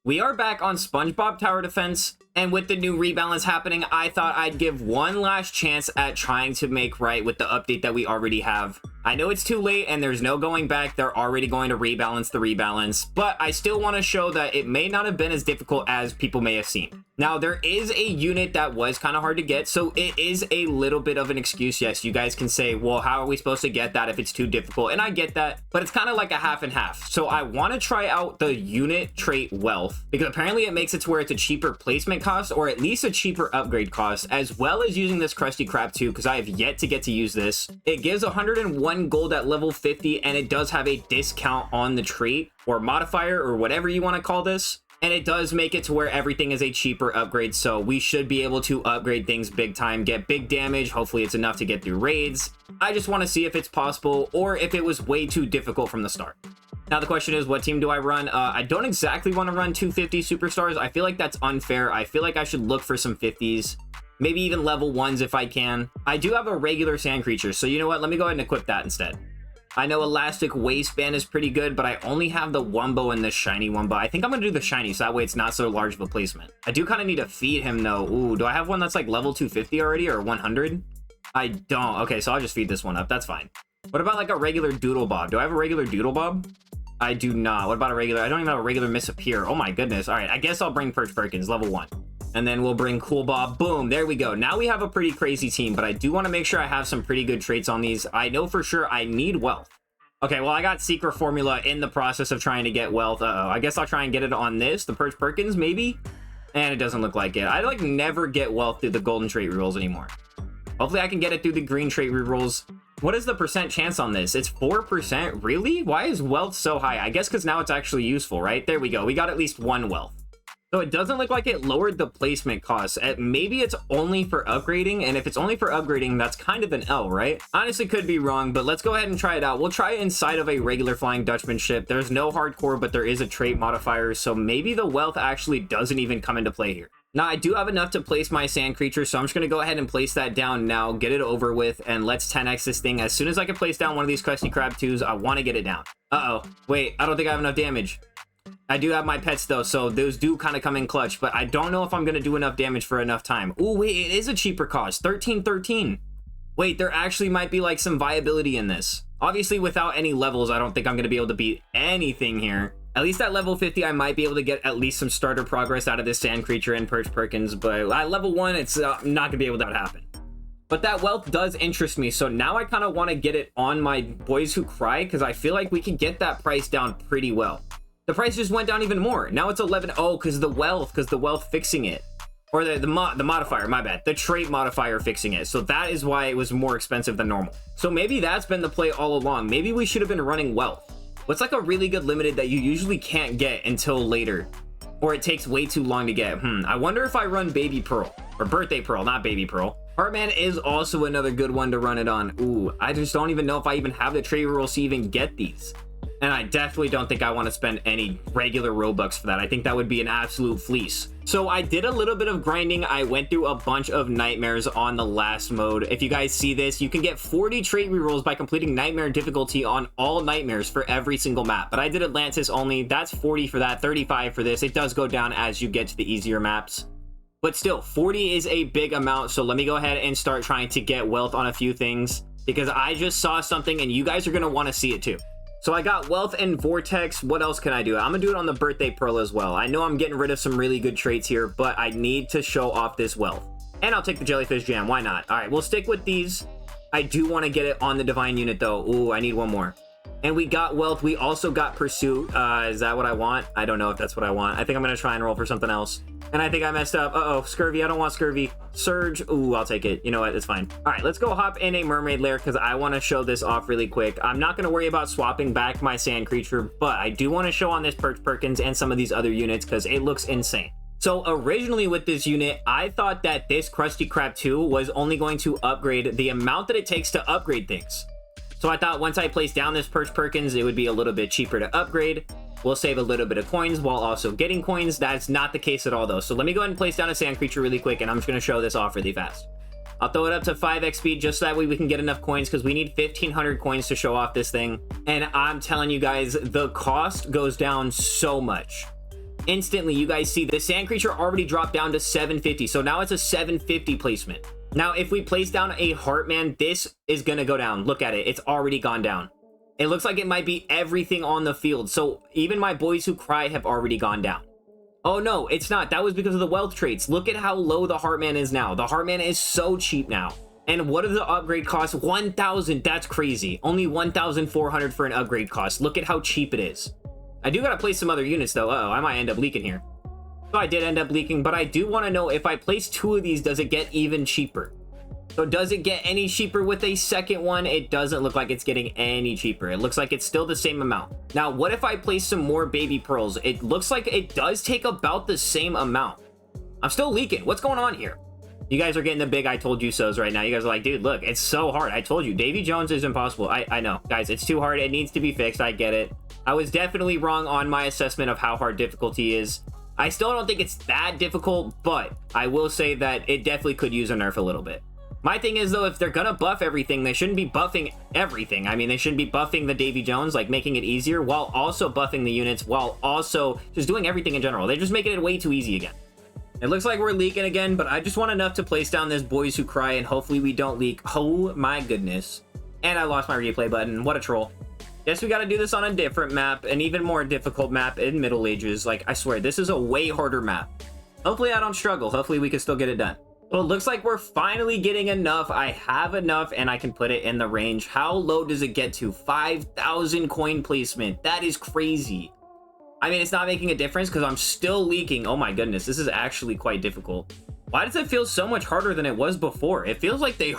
We are back on SpongeBob Tower Defense, and with the new rebalance happening, I thought I'd give one last chance at trying to make right with the update that we already have. I know it's too late and there's no going back. They're already going to rebalance the rebalance, but I still want to show that it may not have been as difficult as people may have seen. Now, there is a unit that was kind of hard to get, so it is a little bit of an excuse. Yes, you guys can say, well, how are we supposed to get that if it's too difficult? And I get that, but it's kind of like a half and half. So I want to try out the unit trait wealth, because apparently it makes it to where it's a cheaper placement cost, or at least a cheaper upgrade cost, as well as using this Krusty Krab too, because I have yet to get to use this. It gives 101 gold at level 50, and it does have a discount on the trait or modifier or whatever you want to call this. And it does make it to where everything is a cheaper upgrade, so we should be able to upgrade things big time, get big damage. Hopefully it's enough to get through raids. I just want to see if it's possible or if it was way too difficult from the start. Now the question is, what team do I run? I don't exactly want to run 250 superstars. I feel like that's unfair. I feel like I should look for some 50s. Maybe even level 1s if I can. I do have a regular sand creature, so you know what? Let me go ahead and equip that instead. I know elastic waistband is pretty good, but I only have the Wumbo and the shiny Wumbo. I think I'm gonna do the shiny, so that way it's not so large of a placement. I do kind of need to feed him though. Ooh, do I have one that's like level 250 already or 100? I don't. Okay, so I'll just feed this one up. That's fine. What about like a regular Doodle Bob? Do I have a regular Doodle Bob? I do not. What about a regular? I don't even have a regular Miss Appear. Oh my goodness. All right, I guess I'll bring Perch Perkins, level 1. And then we'll bring Cool Bob. Boom, there we go. Now we have a pretty crazy team, but I do want to make sure I have some pretty good traits on these. I know for sure I need wealth. Okay, well, I got secret formula in the process of trying to get wealth. Uh-oh, I guess I'll try and get it on this, the Perch Perkins, maybe? And it doesn't look like it. I, like, never get wealth through the golden trait rerolls anymore. Hopefully I can get it through the green trait rerolls. What is the percent chance on this? It's 4%? Really? Why is wealth so high? I guess because now it's actually useful, right? There we go. We got at least one wealth. So it doesn't look like it lowered the placement costs. Maybe it's only for upgrading, and if it's only for upgrading, that's kind of an L, right? Honestly, could be wrong, but let's go ahead and try it out. We'll try it inside of a regular Flying Dutchman ship. There's no hardcore, but there is a trait modifier, so maybe the wealth actually doesn't even come into play here. Now, I do have enough to place my sand creature, so I'm just going to go ahead and place that down now, get it over with, and let's 10x this thing. As soon as I can place down one of these Krusty Krab 2s, I want to get it down. Uh-oh. Wait, I don't think I have enough damage. I do have my pets though, so those do kind of come in clutch, but I don't know if I'm going to do enough damage for enough time. Oh, wait, it is a cheaper cost. 1313. Wait, there actually might be like some viability in this. Obviously, without any levels, I don't think I'm going to be able to beat anything here. At least at level 50, I might be able to get at least some starter progress out of this sand creature and Perch Perkins, but at level 1, it's not going to be able to happen. But that wealth does interest me, so now I kind of want to get it on my Boys Who Cry, because I feel like we can get that price down pretty well. The price just went down even more. Now it's 11. Oh, because the wealth fixing it. Or the modifier, my bad. The trait modifier fixing it. So that is why it was more expensive than normal. So maybe that's been the play all along. Maybe we should have been running wealth. What's like a really good limited that you usually can't get until later? Or it takes way too long to get? I wonder if I run Baby Pearl. Or Birthday Pearl, not Baby Pearl. Heartman is also another good one to run it on. Ooh, I just don't even know if I even have the trait rules to even get these. And I definitely don't think I want to spend any regular Robux for that. I think that would be an absolute fleece. So I did a little bit of grinding. I went through a bunch of nightmares on the last mode. If you guys see this, you can get 40 trait rerolls by completing nightmare difficulty on all nightmares for every single map. But I did Atlantis only. That's 40 for that, 35 for this. It does go down as you get to the easier maps. But still, 40 is a big amount. So let me go ahead and start trying to get wealth on a few things, because I just saw something and you guys are going to want to see it too. So I got wealth and vortex. What else can I do? I'm gonna do it on the birthday pearl as well. I know I'm getting rid of some really good traits here, but I need to show off this wealth. And I'll take the jellyfish jam. Why not? All right, we'll stick with these. I do want to get it on the divine unit though. Ooh, I need one more. And we got wealth. We also got pursuit. Is that what I want? I don't know if that's what I want. I think I'm gonna try and roll for something else. And I think I messed up. Uh-oh, scurvy. I don't want scurvy. Surge. Ooh, I'll take it. You know what? It's fine. All right, let's go hop in a mermaid lair, because I want to show this off really quick. I'm not going to worry about swapping back my sand creature, but I do want to show on this Perch Perkins and some of these other units, because it looks insane. So originally with this unit, I thought that this Krusty Krab 2 was only going to upgrade the amount that it takes to upgrade things. So I thought once I placed down this Perch Perkins, it would be a little bit cheaper to upgrade. We'll save a little bit of coins while also getting coins. That's not the case at all though. So let me go ahead and place down a sand creature really quick, and I'm just going to show this off really fast. I'll throw it up to 5x speed just so that way we can get enough coins, because we need 1,500 coins to show off this thing. And I'm telling you guys, the cost goes down so much. instantly you guys see the sand creature already dropped down to 750. So now it's a 750 placement. Now, if we place down a Heartman, this is going to go down. Look at it. It's already gone down. It looks like it might be everything on the field. So even my Boys Who Cry have already gone down. Oh, no, it's not. That was because of the wealth traits. Look at how low the Heartman is now. The Heartman is so cheap now. And what does the upgrade cost? 1,000. That's crazy. Only 1,400 for an upgrade cost. Look at how cheap it is. I do got to place some other units, though. Uh-oh, I might end up leaking here. So I did end up leaking, but I do want to know if I place 2 of these, does it get even cheaper? So does it get any cheaper with a second one? It doesn't look like it's getting any cheaper. It looks like it's still the same amount. Now, what if I place some more baby pearls? It looks like it does take about the same amount. I'm still leaking. What's going on here? You guys are getting the big I told you so's right now. You guys are like, dude, look, it's so hard. I told you, Davy Jones is impossible. I know. Guys, it's too hard. It needs to be fixed. I get it. I was definitely wrong on my assessment of how hard difficulty is. I still don't think it's that difficult, but I will say that it definitely could use a nerf a little bit. My thing is, though, if they're gonna buff everything, they shouldn't be buffing everything. I mean, they shouldn't be buffing the Davy Jones, like making it easier, while also buffing the units, while also just doing everything in general. They're just making it way too easy again. It looks like we're leaking again, but I just want enough to place down this Boys Who Cry, and hopefully we don't leak. Oh my goodness. And I lost my replay button. What a troll. Guess we gotta do this on a different map, an even more difficult map in Middle Ages. Like, I swear, this is a way harder map. Hopefully I don't struggle. Hopefully we can still get it done. Well, it looks like we're finally getting enough. I have enough, and I can put it in the range. How low does it get to? 5,000 coin placement. That is crazy. I mean, it's not making a difference because I'm still leaking. Oh my goodness, this is actually quite difficult. Why does it feel so much harder than it was before? It feels like they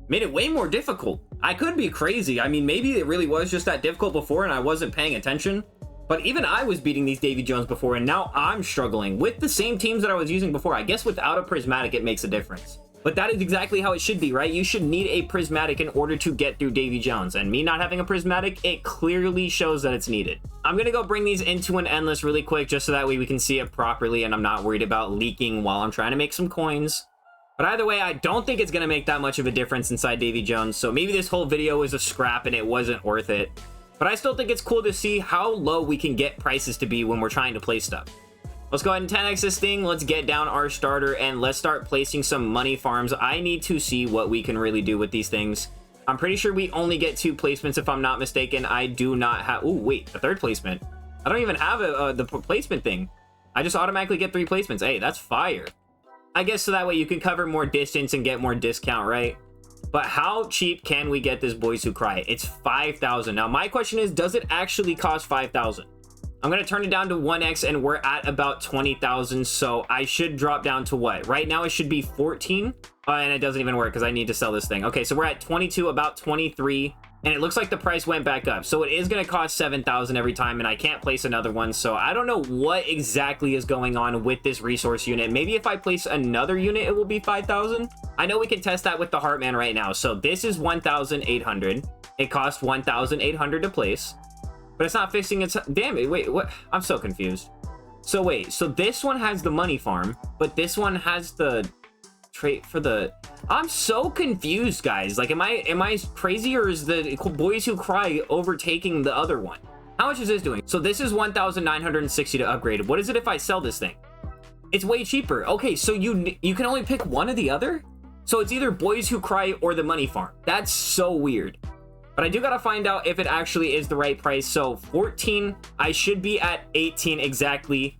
made it way more difficult. I could be crazy. I mean, maybe it really was just that difficult before and I wasn't paying attention. But even I was beating these Davy Jones before, and now I'm struggling with the same teams that I was using before. I guess without a prismatic, it makes a difference. But that is exactly how it should be, right? You should need a prismatic in order to get through Davy Jones. And me not having a prismatic, it clearly shows that it's needed. I'm going to go bring these into an endless really quick, just so that way we can see it properly, and I'm not worried about leaking while I'm trying to make some coins. But either way, I don't think it's going to make that much of a difference inside Davy Jones. So maybe this whole video was a scrap and it wasn't worth it. But I still think it's cool to see how low we can get prices to be when we're trying to play stuff. Let's go ahead and 10x this thing. Let's get down our starter and let's start placing some money farms. I need to see what we can really do with these things. I'm pretty sure we only get 2 placements if I'm not mistaken. I do not have... Oh, wait, a 3rd placement. I don't even have the placement thing. I just automatically get 3 placements. Hey, that's fire. I guess so that way you can cover more distance and get more discount, right? But how cheap can we get this Boys Who Cry? It's 5,000. Now, my question is, does it actually cost 5,000? I'm going to turn it down to 1x, and we're at about 20,000, so I should drop down to what? Right now, it should be 14, and it doesn't even work because I need to sell this thing. Okay, so we're at 22, about 23, and it looks like the price went back up. So it is going to cost 7,000 every time, and I can't place another one, so I don't know what exactly is going on with this resource unit. Maybe if I place another unit, it will be 5,000. I know we can test that with the Heartman right now. So this is 1,800. It costs 1,800 to place, but it's not fixing its... Damn it, wait, what? I'm so confused. So wait, so this one has the money farm, but this one has the trait for the... I'm so confused, guys. Like, am I crazy, or is the Boys Who Cry overtaking the other one? How much is this doing? So this is 1,960 to upgrade. What is it if I sell this thing? It's way cheaper. Okay, so you can only pick one or the other? So it's either Boys Who Cry or the money farm. That's so weird. But I do gotta find out if it actually is the right price. So 14, I should be at 18 exactly.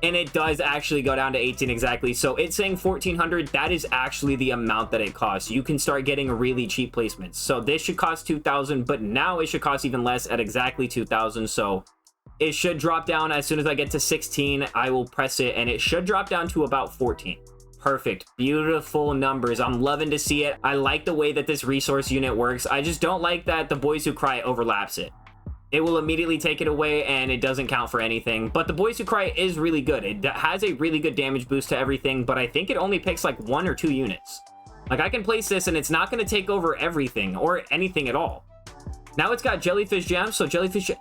And it does actually go down to 18 exactly. So it's saying 1,400. That is actually the amount that it costs. You can start getting really cheap placements. So this should cost 2,000, but now it should cost even less at exactly 2,000. So it should drop down as soon as I get to 16. I will press it, and it should drop down to about 14. Perfect. Beautiful numbers. I'm loving to see it. I like the way that this resource unit works. I just don't like that the Boys Who Cry overlaps it. It will immediately take it away, and it doesn't count for anything. But the Boys Who Cry is really good. It has a really good damage boost to everything, but I think it only picks like 1 or 2 units. Like, I can place this, and it's not going to take over everything or anything at all. Now it's got Jellyfish Jam, so Jellyfish Jam...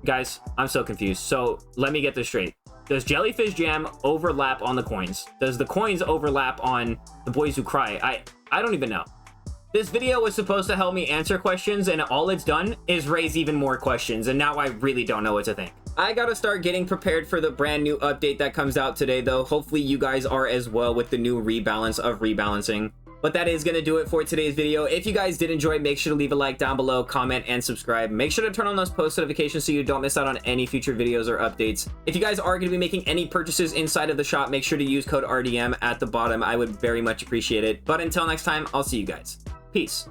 Guys, I'm so confused. So let me get this straight. Does Jellyfish Jam overlap on the coins? Does the coins overlap on the Boys Who Cry? I don't even know. This video was supposed to help me answer questions, and all it's done is raise even more questions, and now I really don't know what to think. I gotta start getting prepared for the brand new update that comes out today, though. Hopefully you guys are as well with the new rebalance of rebalancing. But that is going to do it for today's video. If you guys did enjoy, make sure to leave a like down below, comment, and subscribe. Make sure to turn on those post notifications so you don't miss out on any future videos or updates. If you guys are going to be making any purchases inside of the shop, make sure to use code RDM at the bottom. I would very much appreciate it. But until next time, I'll see you guys. Peace.